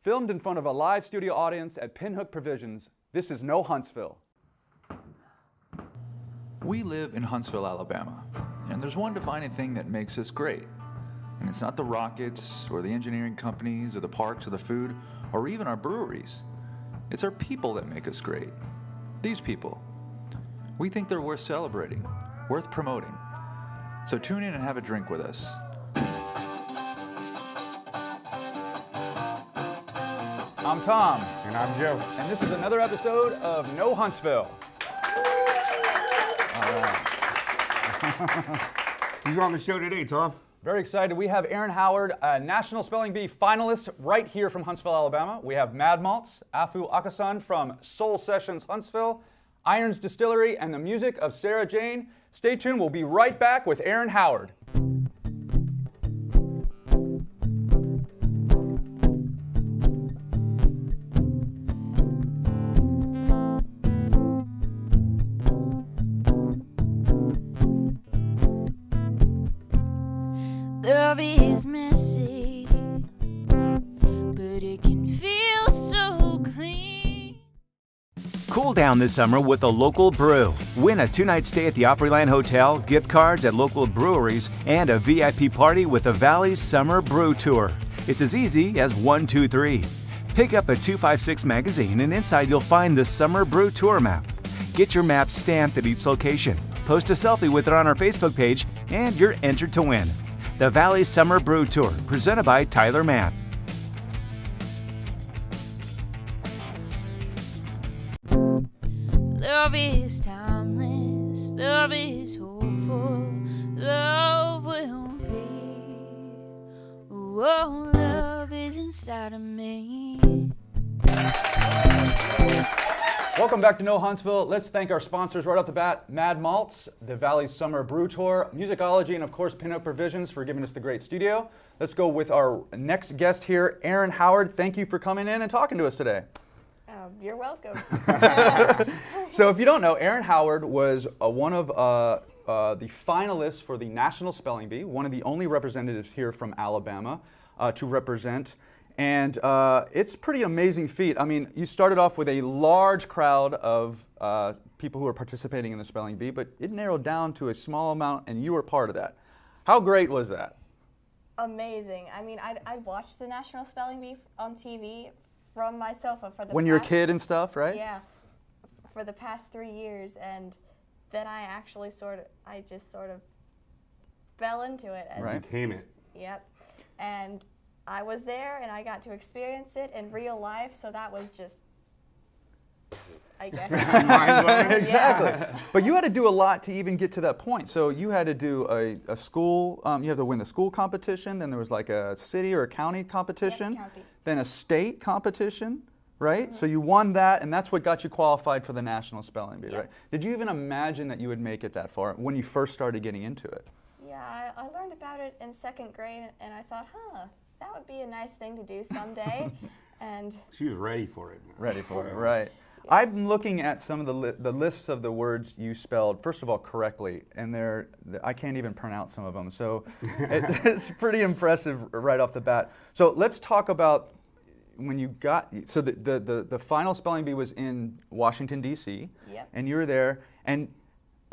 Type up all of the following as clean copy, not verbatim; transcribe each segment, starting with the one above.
Filmed in front of a live studio audience at Pinhook Provisions, this is No Huntsville. We live in Huntsville, Alabama, and there's one defining thing that makes us great. And it's not the rockets, or the engineering companies, or the parks, or the food, or even our breweries. It's our people that make us great. These people. We think they're worth celebrating, worth promoting. So tune in and have a drink with us. I'm Tom. And I'm Joe. And this is another episode of No Huntsville. All right. Who's on the show today, Tom? Very excited. We have Erin Howard, a National Spelling Bee finalist right here from Huntsville, Alabama. We have Mad Malts, Okosun from Soul Sessions Huntsville, Iron's Distillery, and the music of Jayne. Stay tuned. We'll be right back with Erin Howard. Love is messy, but it can feel so clean. Cool down this summer with a local brew. Win a 2-night stay at the Opryland Hotel, gift cards at local breweries, and a VIP party with the Valley's Summer Brew Tour. It's as easy as 1, 2, 3. Pick up a 256 magazine, and inside you'll find the Summer Brew Tour map. Get your map stamped at each location. Post a selfie with it on our Facebook page, and you're entered to win. The Valley's Summer Brew Tour, presented by Tyler Mann. Love is timeless, love is hopeful, love will be. Oh, love is inside of me. Welcome back to No Huntsville. Let's thank our sponsors right off the bat, Mad Malts, the Valley's Summer Brew Tour, Musicology, and of course Pinhook Provisions for giving us the great studio. Let's go with our next guest here, Erin Howard. Thank you for coming in and talking to us today. You're welcome. So if you don't know, Erin Howard was one of the finalists for the National Spelling Bee, one of the only representatives here from Alabama to represent. And it's a pretty amazing feat. I mean, you started off with a large crowd of people who were participating in the spelling bee, but it narrowed down to a small amount, and you were part of that. How great was that? Amazing. I mean, I'd watched the National Spelling Bee on TV from my sofa for the When you're a kid and stuff, right? Yeah, for the past 3 years, and then I actually just sort of fell into it. And right. Became it. Yep. And I was there, and I got to experience it in real life, so that was just, I guess. Mind-blowing. Exactly. Yeah. But you had to do a lot to even get to that point. So you had to do a school, you had to win the school competition, then there was like a city or a county competition, Yep, county. then a state competition, right? So you won that, and that's what got you qualified for the National Spelling Bee, Yep. right? Did you even imagine that you would make it that far when you first started getting into it? Yeah, I learned about it in 2nd grade, and I thought, that would be a nice thing to do someday. And She was ready for it. Ready for it, right. I'm looking at some of the lists of the words you spelled, first of all, correctly, and I can't even pronounce some of them, so it's pretty impressive right off the bat. So let's talk about when you got, so the final spelling bee was in Washington, D.C., Yep. and you were there, and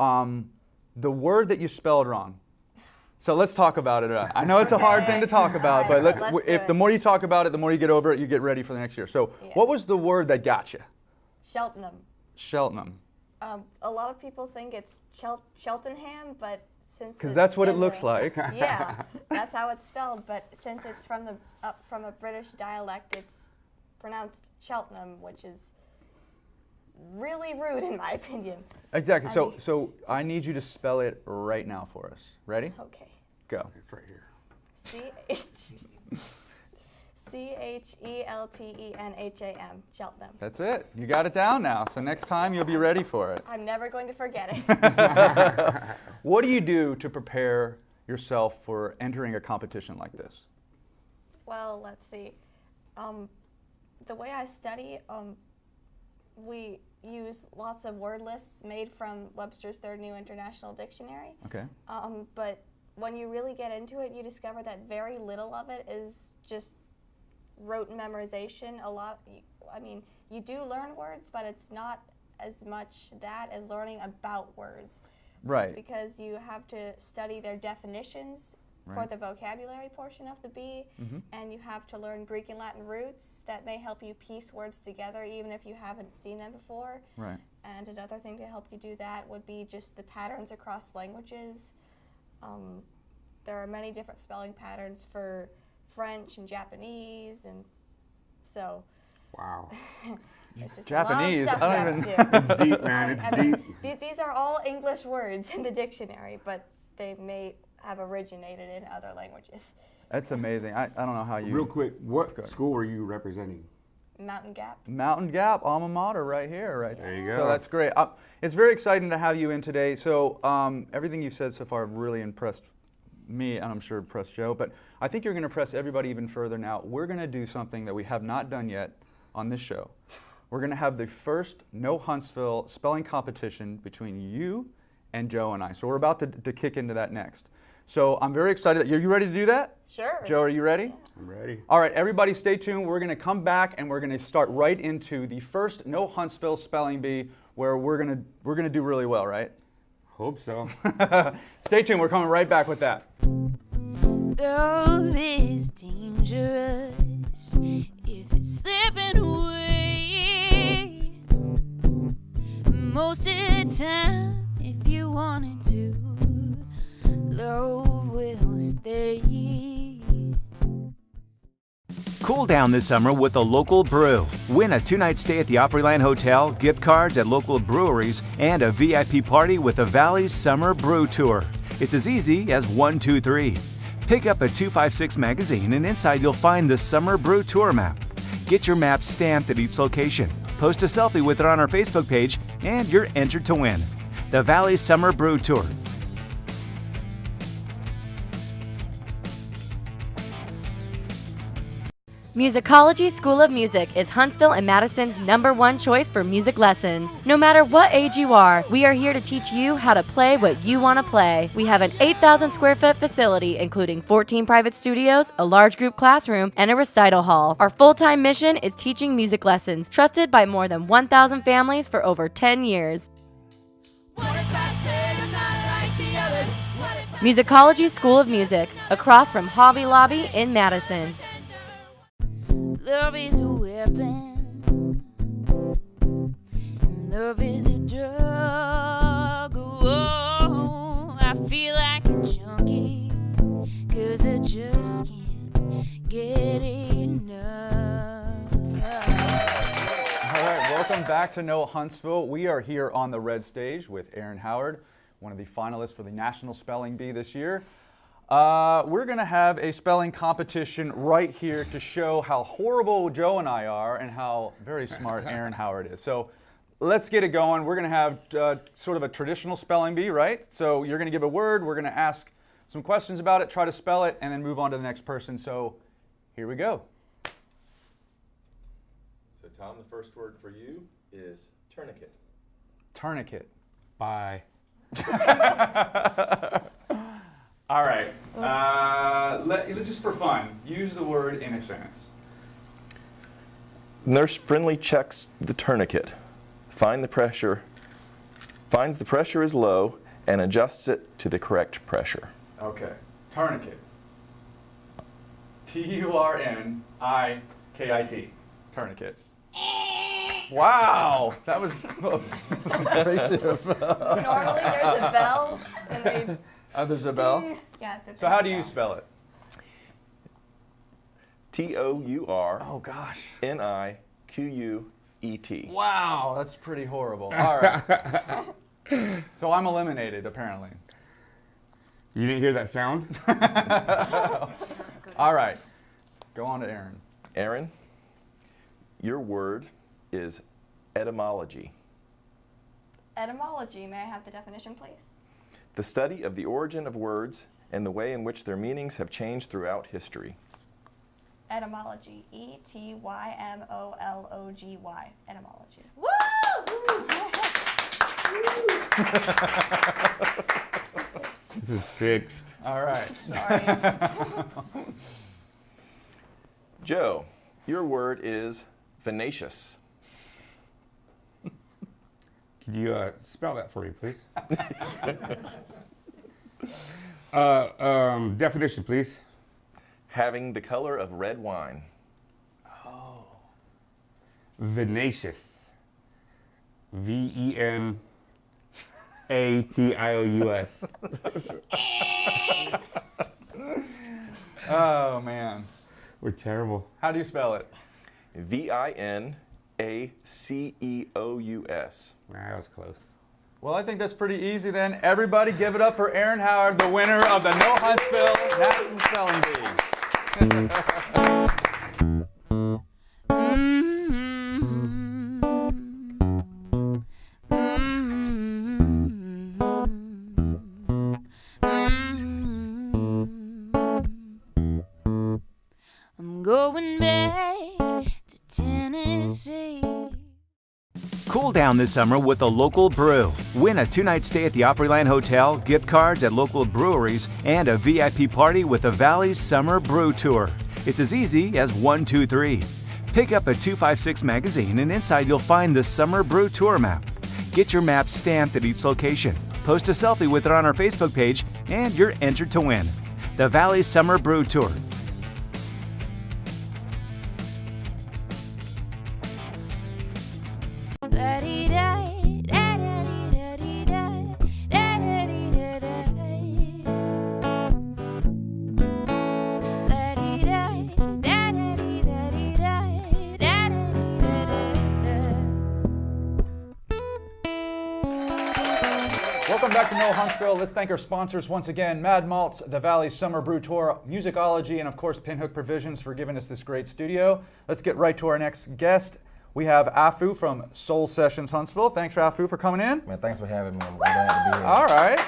the word that you spelled wrong. So let's talk about it. I know it's a hard thing to talk about, but Let's do if it. the more you talk about it, the more you get over it, you get ready for the next year. So Yeah. what was the word that got you? Cheltenham. Cheltenham. A lot of people think it's Cheltenham, but since Because it's that's what it in looks the- like. Yeah, that's how it's spelled. But since it's from a British dialect, it's pronounced Cheltenham, which is really rude in my opinion. Exactly. I So mean, so I need you to spell it right now for us. Ready? Okay. Go. It's right here. Cheltenham, Cheltenham. That's it. You got it down now. So next time you'll be ready for it. I'm never going to forget it. What do you do to prepare yourself for entering a competition like this? Well, let's see. The way I study, we use lots of word lists made from Webster's Third New International Dictionary. Okay. But when you really get into it, you discover that very little of it is just rote memorization. I mean, you do learn words, but it's not as much that as learning about words. Right. Because you have to study their definitions for the vocabulary portion of the bee, and you have to learn Greek and Latin roots that may help you piece words together even if you haven't seen them before. Right. And another thing to help you do that would be just the patterns across languages. There are many different spelling patterns for French and Japanese, and so. Wow. It's just Japanese, a lot of stuff I you don't have to do. It's deep, man. It's deep. These are all English words in the dictionary, but they may have originated in other languages. That's amazing. I don't know how you... Real quick, what school are you representing? Mountain Gap. Mountain Gap, alma mater right here, right There you So go. that's great. It's very exciting to have you in today. So everything you've said so far really impressed me, and I'm sure impressed Joe, but I think you're going to impress everybody even further now. We're going to do something that we have not done yet on this show. We're going to have the first No Huntsville spelling competition between you and Joe and I. So we're about to kick into that next. So I'm very excited. Are you ready to do that? Sure. Joe, are you ready? Yeah. I'm ready. All right, everybody stay tuned. We're going to come back and we're going to start right into the first No Huntsville spelling bee where we're going to do really well, right? Hope so. Stay tuned. We're coming right back with that. Love is dangerous if it's slipping away. Most of the time, if you wanted to, love will stay. Cool down this summer with a local brew. Win a 2-night stay at the Opryland Hotel, gift cards at local breweries, and a VIP party with the Valley's Summer Brew Tour. It's as easy as 1, 2, 3. Pick up a 256 magazine and inside you'll find the Summer Brew Tour map. Get your map stamped at each location. Post a selfie with it on our Facebook page and you're entered to win. The Valley's Summer Brew Tour. Musicology School of Music is Huntsville and Madison's #1 choice for music lessons. No matter what age you are, we are here to teach you how to play what you want to play. We have an 8,000 square foot facility, including 14 private studios, a large group classroom, and a recital hall. Our full-time mission is teaching music lessons, trusted by more than 1,000 families for over 10 years. Musicology School of Music, across from Hobby Lobby in Madison. Love is a weapon, and love is a drug. Oh, I feel like a junkie, 'cause I just can't get enough. All right, welcome back to No Huntsville. We are here on the red stage with Erin Howard, one of the finalists for the National Spelling Bee this year. We're going to have a spelling competition right here to show how horrible Joe and I are and how very smart Erin Howard is. So let's get it going. We're going to have sort of a traditional spelling bee, right? So you're going to give a word, we're going to ask some questions about it, try to spell it, and then move on to the next person. So here we go. So Tom, the first word for you is tourniquet. Tourniquet. Bye. All right, just for fun, use the word in a sentence. Nurse friendly checks the tourniquet, finds the pressure is low, and adjusts it to the correct pressure. Okay, tourniquet. T-U-R-N-I-K-I-T. Tourniquet. Wow, that was abrasive. Normally there's a bell, and they... There's a bell? Yeah. So how do you spell it? T-O-U-R-N-I-Q-U-E-T. Oh gosh. Wow, that's pretty horrible. All right. So I'm eliminated, apparently. You didn't hear that sound? All right, go on to Erin. Erin, your word is etymology. Etymology. May I have the definition, please? The study of the origin of words and the way in which their meanings have changed throughout history. Etymology. E-T-Y-M-O-L-O-G-Y. Etymology. Woo! This is fixed. All right. Sorry. Joe, Your word is vinacious. Could you spell that for me, please? Definition, please. Having the color of red wine. Vinacious. V-E-N-A-T-I-O-U-S. Oh, man. We're terrible. How do you spell it? V-I-N-A-C-E-O-U-S. That was close. Well, I think that's pretty easy then. Everybody give it up for Erin Howard, the winner of the No Huntsville National Spelling Bee. I'm going back to Tennessee. Cool down this summer with a local brew. Win a 2-night stay at the Opryland Hotel, gift cards at local breweries, and a VIP party with the Valley's Summer Brew Tour. It's as easy as 1, 2, 3. Pick up a 256 magazine and inside you'll find the Summer Brew Tour map. Get your map stamped at each location. Post a selfie with it on our Facebook page and you're entered to win. The Valley's Summer Brew Tour. Welcome back to No Huntsville. Let's thank our sponsors once again, Mad Malts, the Valley's Summer Brew Tour, Musicology, and of course Pinhook Provisions for giving us this great studio. Let's get right to our next guest. We have Afu from Soul Sessions Huntsville. Thanks, Afu, for coming in. Man, thanks for having me. I'm glad to be here. All right.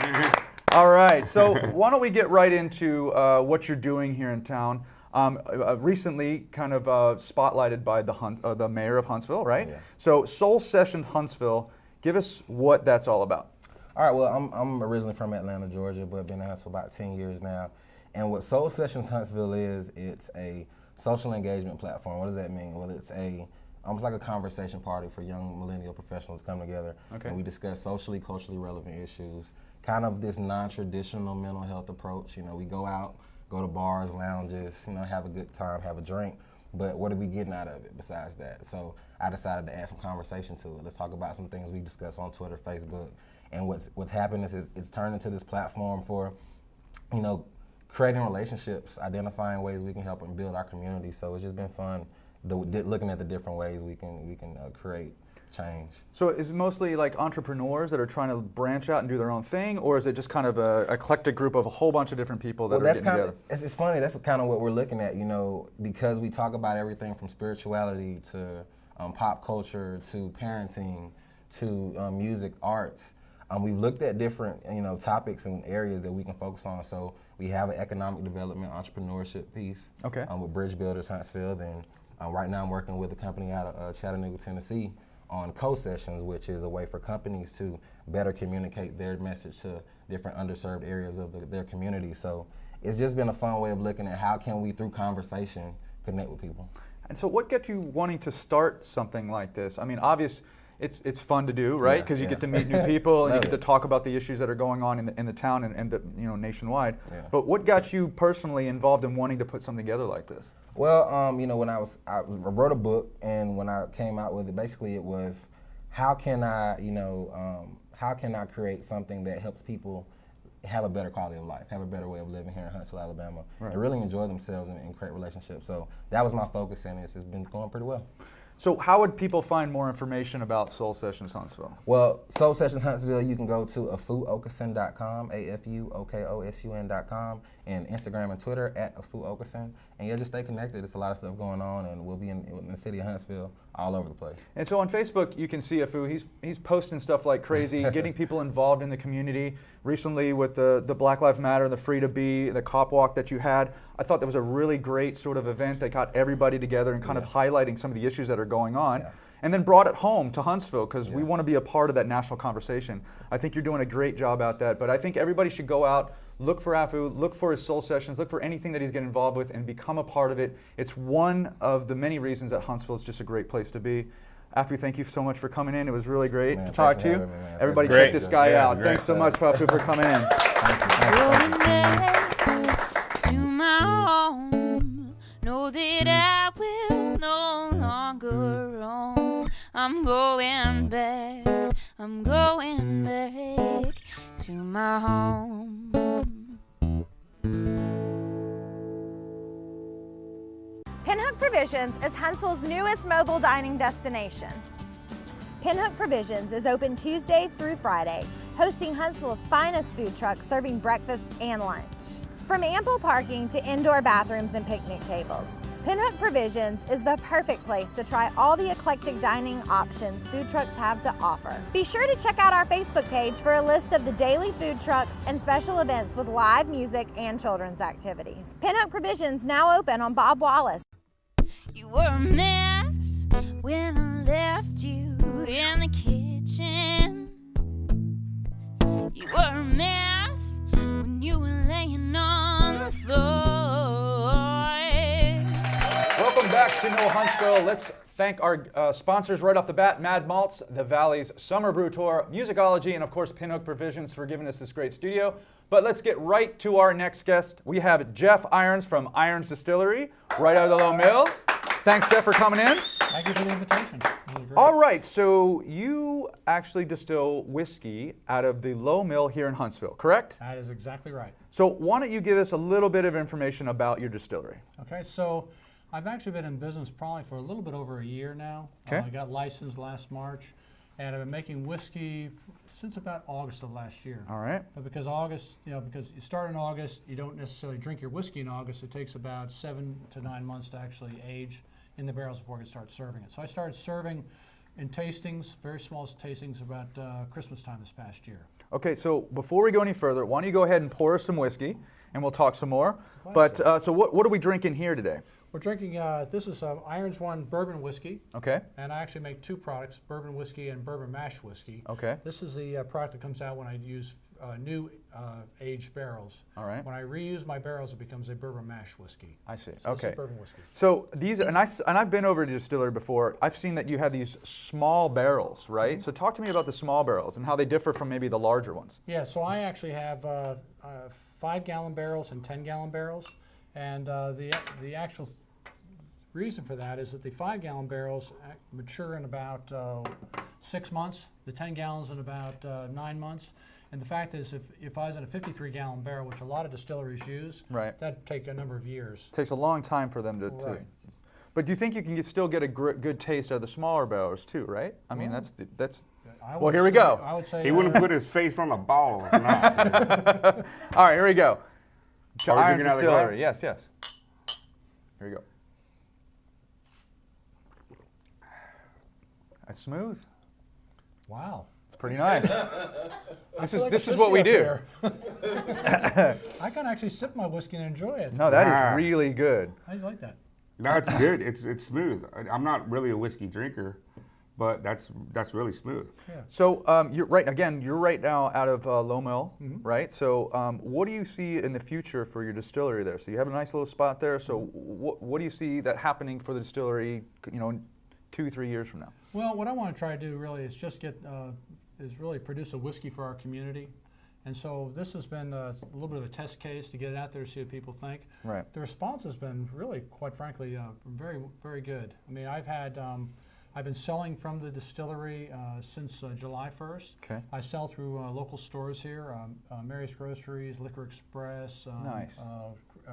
Yeah. All right. So why don't we get right into what you're doing here in town? Recently, kind of spotlighted by the mayor of Huntsville, right? Yeah. So Soul Sessions Huntsville, give us what that's all about. All right, well, I'm originally from Atlanta, Georgia, but been in Huntsville about 10 years now. And what Soul Sessions Huntsville is, it's a social engagement platform. What does that mean? Well, it's almost like a conversation party for young millennial professionals come together. Okay. And we discuss socially, culturally relevant issues, kind of this non-traditional mental health approach. You know, we go out, go to bars, lounges, have a good time, have a drink, but what are we getting out of it besides that? So I decided to add some conversation to it. Let's talk about some things we discuss on Twitter, Facebook, and what's happened is it's turned into this platform for, creating relationships, identifying ways we can help and build our community. So it's just been fun looking at the different ways we can create change. So is it mostly like entrepreneurs that are trying to branch out and do their own thing, or is it just kind of an eclectic group of a whole bunch of different people that are getting together? It's funny, that's kind of what we're looking at, because we talk about everything from spirituality to pop culture to parenting to music, arts. We've looked at different topics and areas that we can focus on. So we have an economic development entrepreneurship piece with Bridge Builders Huntsville. Then right now I'm working with a company out of Chattanooga, Tennessee on co-sessions, which is a way for companies to better communicate their message to different underserved areas of their community. So it's just been a fun way of looking at how can we, through conversation, connect with people. And so what gets you wanting to start something like this? I mean, it's fun to do, right? Because you get to meet new people and you get to talk about the issues that are going on in the town and the, nationwide. Yeah. But what got you personally involved in wanting to put something together like this? Well, when I wrote a book, and when I came out with it, basically it was, how can I create something that helps people have a better quality of life, have a better way of living here in Huntsville, Alabama, and really enjoy themselves and create relationships. So that was my focus, and it's been going pretty well. So how would people find more information about Soul Sessions Huntsville? Well, Soul Sessions Huntsville, you can go to afuokosun.com, AFUOKOSUN.com, and Instagram and Twitter at afuokosun. And you'll just stay connected. There's a lot of stuff going on, and we'll be in the city of Huntsville all over the place. And so on Facebook, you can see Afu. He's posting stuff like crazy, getting people involved in the community. Recently with the Black Lives Matter, the Free to Be, the cop walk that you had, I thought that was a really great sort of event that got everybody together and kind of highlighting some of the issues that are going on. Yeah. And then brought it home to Huntsville because we want to be a part of that national conversation. I think you're doing a great job at that, but I think everybody should go out, look for Afu, look for his soul sessions, look for anything that he's getting involved with, and become a part of it. It's one of the many reasons that Huntsville is just a great place to be. Afu, thank you so much for coming in. It was really great to talk to you. Everybody check this guy out. Great. Thanks so much, Afu, for coming in. Going back to my home. Know that I will no longer roam. I'm going back to my home. Pinhook Provisions is Huntsville's newest mobile dining destination. Pinhook Provisions is open Tuesday through Friday, hosting Huntsville's finest food trucks serving breakfast and lunch. From ample parking to indoor bathrooms and picnic tables, Pinhook Provisions is the perfect place to try all the eclectic dining options food trucks have to offer. Be sure to check out our Facebook page for a list of the daily food trucks and special events with live music and children's activities. Pinhook Provisions now open on Bob Wallace. You were a mess when I left you in the kitchen. You were a mess when you were laying on the floor. Welcome back to No Huntsville. Let's thank our sponsors right off the bat, Mad Malts, the Valley's Summer Brew Tour, Musicology, and of course Pinhook Provisions for giving us this great studio. But let's get right to our next guest. We have Jeff Irons from Irons Distillery, right out of the Low Mill. Thanks, Jeff, for coming in. Thank you for the invitation. All right, so you actually distill whiskey out of the Low Mill here in Huntsville, correct? That is exactly right. So why don't you give us a little bit of information about your distillery? Okay, so I've actually been in business probably for a little bit over a year now. Okay. I got licensed last March, and I've been making whiskey since about August of last year. All right. But because August, because you start in August, you don't necessarily drink your whiskey in August. It takes about 7 to 9 months to actually age in the barrels before I can start serving it. So I started serving in tastings, very small tastings, about Christmas time this past year. Okay, so before we go any further, why don't you go ahead and pour us some whiskey, and we'll talk some more. But so what are we drinking here today? We're drinking, this is Irons One bourbon whiskey. Okay. And I actually make two products, bourbon whiskey and bourbon mash whiskey. Okay. This is the product that comes out when I use new aged barrels. All right. When I reuse my barrels, it becomes a bourbon mash whiskey. I see. So Okay. This is bourbon whiskey. So these, and I've been over to the distillery before. I've seen that you have these small barrels, right? So talk to me about the small barrels and how they differ from maybe the larger ones. Yeah, so I actually have 5-gallon barrels and 10-gallon barrels. And the actual reason for that is that the 5-gallon barrels mature in about 6 months, the 10 gallons in about 9 months. And the fact is, if I was in a 53-gallon barrel, which a lot of distilleries use, right, that'd take a number of years. It takes a long time for them to. Right. But do you think you can still get a good taste out of the smaller barrels too, right? I mean, that's. Well, here we go. I would say He wouldn't put his face on the bottle. No. All right, here we go. Are we Irons drinking out of the Distillery. glass? Yes. Here we go. That's smooth. Wow. It's pretty nice. This is a what we sissy do. up here. I can actually sip my whiskey and enjoy it. No, that is really good. I like that. No, it's good. It's smooth. I'm not really a whiskey drinker, but that's really smooth. Yeah. So you're right. Again, you're right now out of Low Mill, right? So what do you see in the future for your distillery there? So you have a nice little spot there. So what do you see that happening for the distillery? 2-3 years from now. Well, what I want to try to do really is just really produce a whiskey for our community. And so this has been a little bit of a test case to get it out there to see what people think. Right. The response has been really, quite frankly, very, very good. I mean, I've been selling from the distillery since July 1st. Okay. I sell through local stores here, Mary's Groceries, Liquor Express, nice.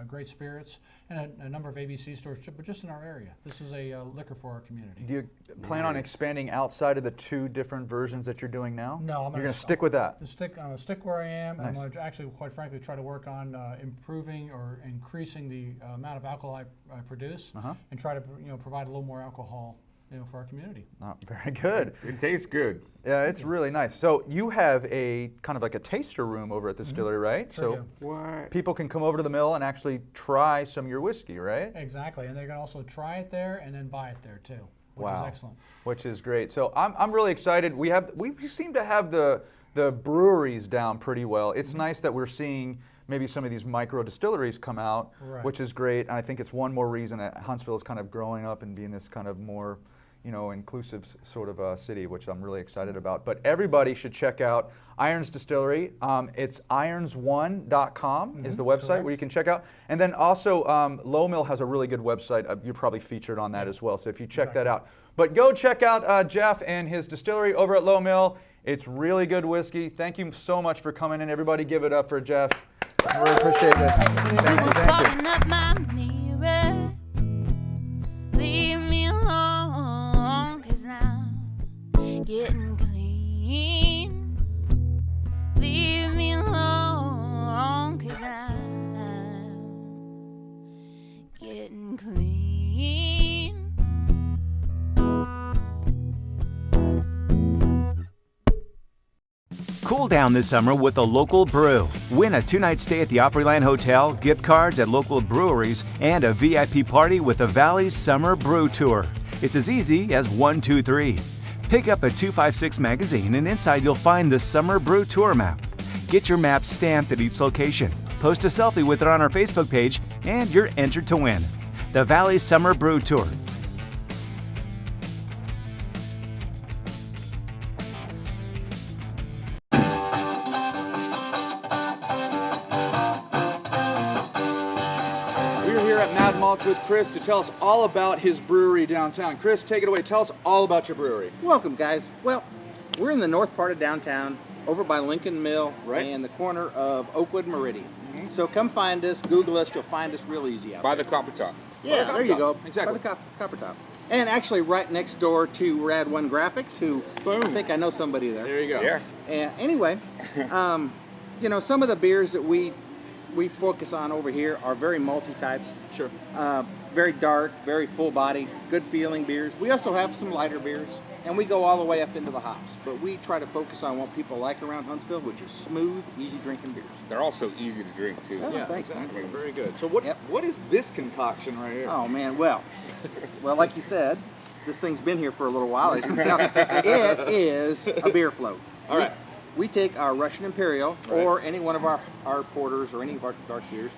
Great Spirits, and a number of ABC stores, but just in our area. This is a liquor for our community. Do you plan on expanding outside of the 2 different versions that you're doing now? No, you're going to stick with that. I'm going to stick where I am. Nice. I'm going to actually, quite frankly, try to work on improving or increasing the amount of alcohol I produce, and try to provide a little more alcohol for our community. Oh, very good. It tastes good. Yeah, it's really nice. So you have a kind of like a taster room over at the distillery, right? Sure So do. What? people can come over to the mill and actually try some of your whiskey, right? Exactly, and they can also try it there and then buy it there too, which Wow. is excellent. Which is great. So I'm really excited. We seem to have the breweries down pretty well. It's nice that we're seeing maybe some of these micro distilleries come out, Right. which is great. And I think it's one more reason that Huntsville is kind of growing up and being this kind of more, inclusive sort of city, which I'm really excited about. But everybody should check out Irons Distillery. It's irons1.com is the website where you can check out. And then also Low Mill has a really good website. You're probably featured on that as well. So if you check that out. But go check out Jeff and his distillery over at Low Mill. It's really good whiskey. Thank you so much for coming in. Everybody give it up for Jeff. I really appreciate this. Thank you. Fogging up my mirror. Leave me alone, 'cause I'm getting clean. Leave me alone, 'cause I'm getting clean. Cool down this summer with a local brew. Win a 2-night stay at the Opryland Hotel, gift cards at local breweries, and a VIP party with the Valley's Summer Brew Tour. It's as easy as 1, 2, 3. Pick up a 256 magazine, and inside you'll find the Summer Brew Tour map. Get your map stamped at each location. Post a selfie with it on our Facebook page, and you're entered to win. The Valley's Summer Brew Tour. We're here at Mad Malts with Chris to tell us all about his brewery downtown. Chris, take it away. Tell us all about your brewery. Welcome, guys. Well, we're in the north part of downtown, over by Lincoln Mill, Right. and the corner of Oakwood and Meridian. So come find us, Google us, you'll find us real easy out By there. the Copper Top. Yeah, there you go. Exactly. By the Copper Top. And actually right next door to Rad One Graphics, who Boom. I think I know somebody there. There you go. Yeah. And anyway, some of the beers that we focus on over here are very malty types. Sure. Very dark, very full body, good feeling beers. We also have some lighter beers, and we go all the way up into the hops. But we try to focus on what people like around Huntsville, which is smooth, easy drinking beers. They're also easy to drink too. Oh, thanks, man. exactly. Very good. So what is this concoction right here? Oh man, well, like you said, this thing's been here for a little while. As you can tell, it is a beer float. All right. We take our Russian Imperial or any one of our porters or any of our dark beers,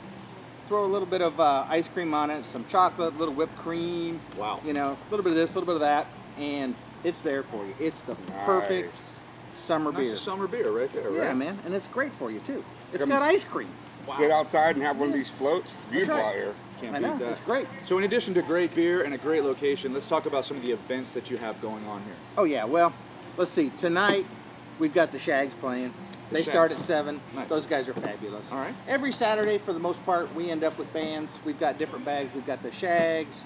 throw a little bit of ice cream on it, some chocolate, a little whipped cream. Wow. A little bit of this, a little bit of that, and it's there for you. It's the perfect summer Nice beer. summer beer right there, right? Yeah, man, and it's great for you too. It's Come- got ice cream. Sit outside and have one of these floats. It's beautiful right. out here. Can't I beat know, that. it's great. So in addition to great beer and a great location, let's talk about some of the events that you have going on here. Oh yeah, well, let's see. Tonight we've got the Shags playing. They Shags. start at 7. Nice. Those guys are fabulous. All right. Every Saturday, for the most part, we end up with bands. We've got different bags. We've got the Shags.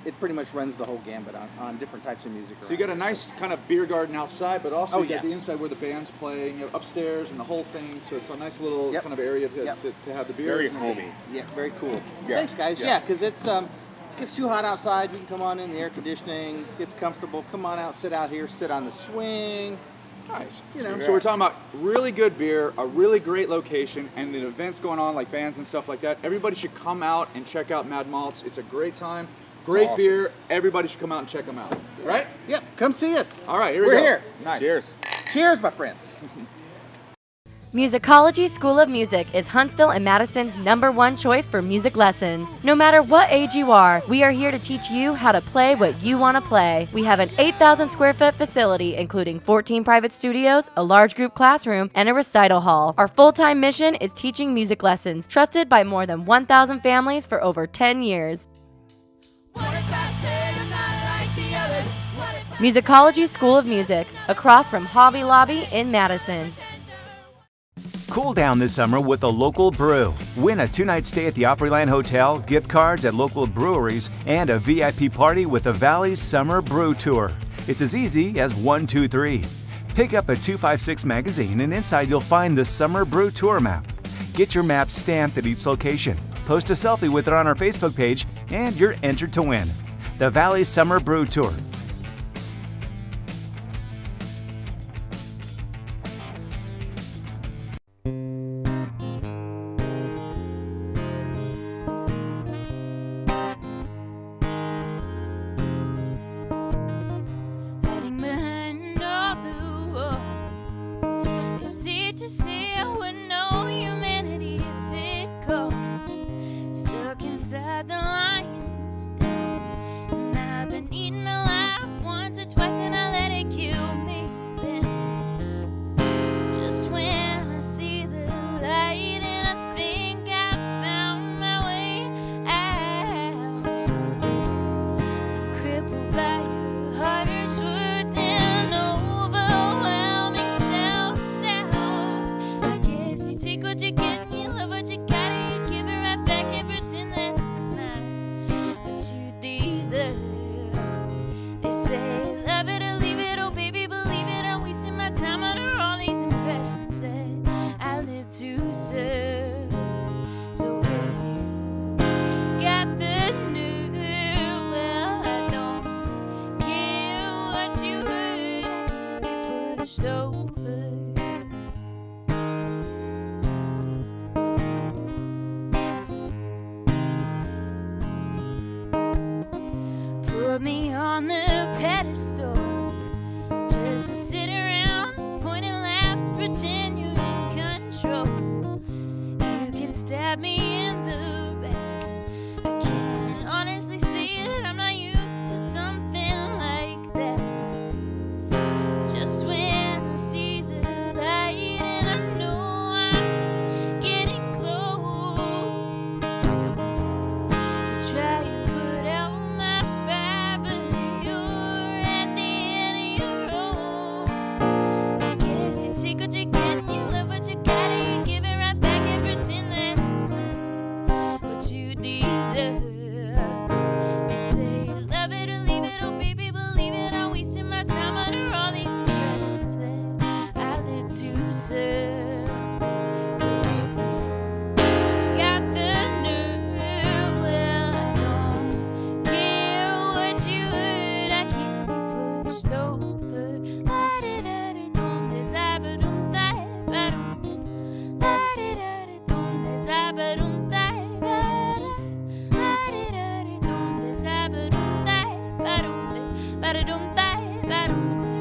It pretty much runs the whole gambit on different types of music. So you got a nice kind of beer garden outside, but also Oh, you got yeah. the inside where the band's playing, upstairs and the whole thing. So it's a nice little Yep. kind of area to, Yep. to have the beers. Very and homey. Yeah, very cool. Yeah. Thanks, guys. Yeah. Yeah, because it gets too hot outside. You can come on in the air conditioning. Gets comfortable. Come on out, sit out here, sit on the swing. Nice. know. So we're talking about really good beer, a really great location, and the events going on like bands and stuff like that. Everybody should come out and check out Mad Malts. It's a great time. Great awesome. beer. Everybody should come out and check them out. Right? Yep. Come see us. All right, here we We're go. here. Nice. Cheers. Cheers, my friends. Musicology School of Music is Huntsville and Madison's #1 choice for music lessons. No matter what age you are, we are here to teach you how to play what you want to play. We have an 8,000 square foot facility, including 14 private studios, a large group classroom, and a recital hall. Our full-time mission is teaching music lessons, trusted by more than 1,000 families for over 10 years. Musicology School of Music, across from Hobby Lobby in Madison. Cool down this summer with a local brew. Win a 2-night stay at the Opryland Hotel, gift cards at local breweries, and a VIP party with the Valley's Summer Brew Tour. It's as easy as 1, 2, 3. Pick up a 256 magazine, and inside you'll find the Summer Brew Tour map. Get your map stamped at each location. Post a selfie with it on our Facebook page, and you're entered to win. The Valley's Summer Brew Tour. Hiding behind all the walls. It's easy to see I would know you meant put me on the pedestal just to sit around, point and laugh, pretend you're in control. You can stab me in the back. I can't honestly see that I'm not used to something like that. Just when I see the light and I know I'm getting close, you try to put out my fire, but you're at the end of your rope. I guess you take what you get and you love what you got and you give it right back and pretend that's what you deserve. You say you love it or leave it, oh baby, believe it. I'm wasting my time under all these impressions that I live to serve. So got the nerve, well, I don't care what you heard, I can't be pushed over. La-di-da-di-dum, des-a-ba-dum, di-ba-dum. La-di-da-di-dum, des-a-ba-dum, di-ba-da. La-di-da-di-dum, des-a-ba-dum, di-ba-dum, di-ba-da-dum, di-ba-dum, di.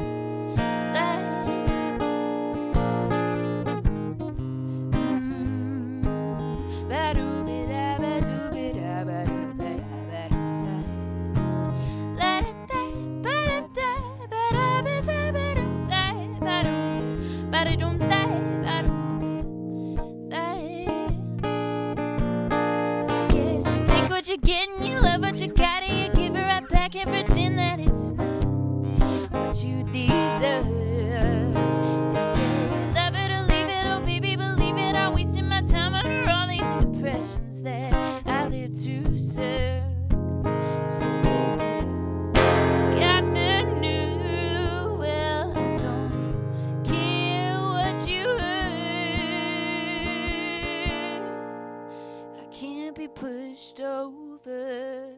Guess you take what you get and you love what you got and you give it right back and pretend that it's not what you deserve. You say you love it or leave it, oh baby, believe it. I'm wasting my time under all these impressions that I live to serve. So got the new, well, I don't care what you heard. I can't be pushed over.